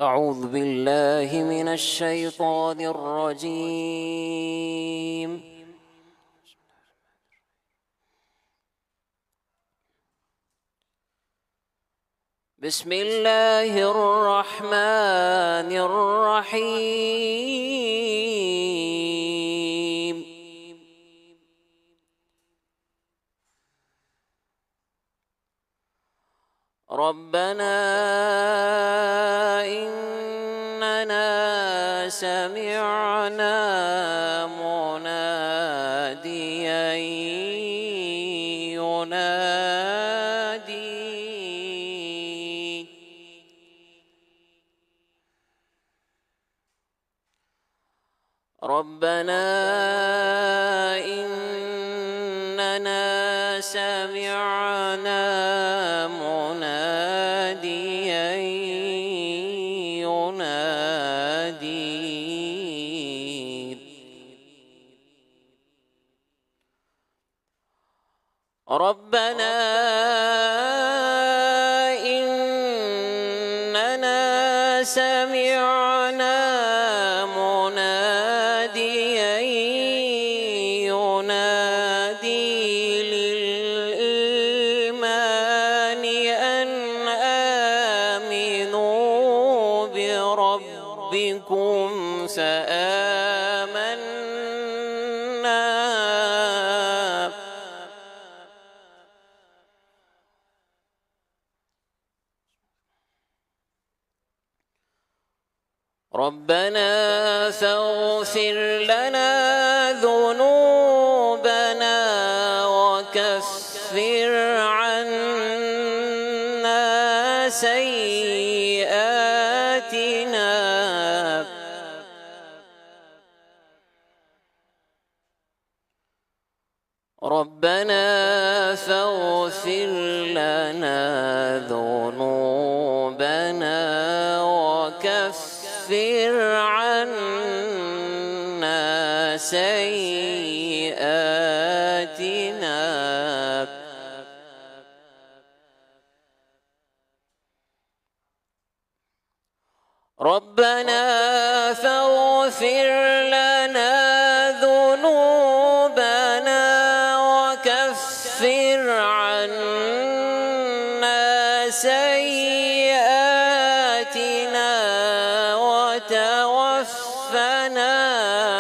أعوذ بالله من الشيطان الرجيم. بسم الله الرحمن الرحيم. ربنا إننا سمعنا مناديا ينادي ربنا إننا سمعنا مناديا ينادي ربنا إننا سمعنا مناديا ينادي للإيمان أن آمنوا بربكم فآمنا ربنا فاغفر لنا ذنوبنا وكفر عنا سيئاتنا ربنا فاغفر لنا ذنوبنا وكفر عنا سيئاتنا ربنا فاغفر لنا ذنوبنا وكفر عنا سيئاتنا وتوفنا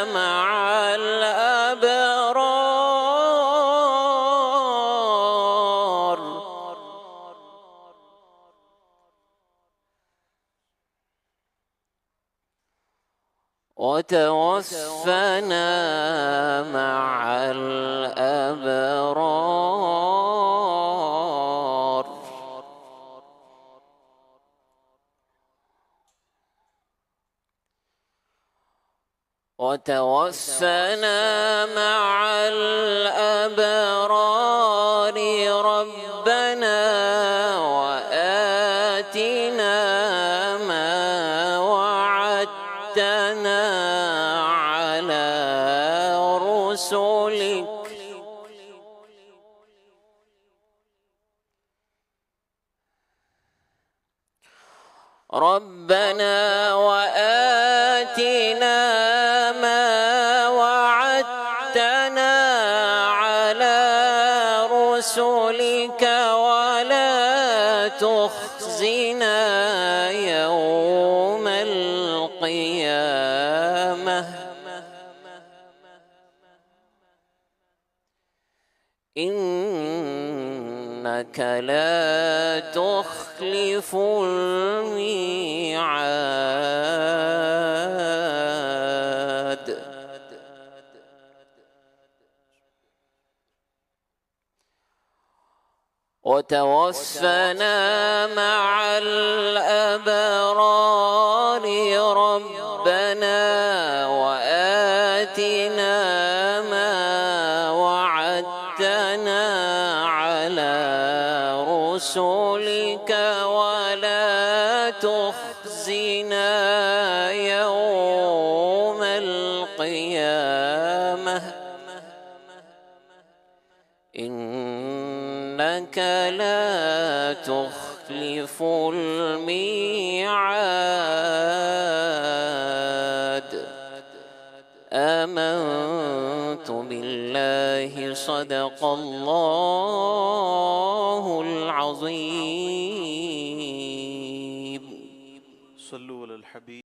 مع الأبرار وتوفنا مع الأبرار وتوفنا مع الأبرار ربنا وآتنا ما وعدتنا على رسلك ربنا وآتنا ما وعدتنا على رسلك ولا تخزنا يوم القيامة إنك لا تخلف الميعاد وتوفنا مع الأبرار ربنا وآتنا ما وعدتنا على رسلك ولا تخزنا يوم القيامة إنك لا تخلف الميعاد آمنت بالله صدق الله العظيم. صلوا على الحبيب.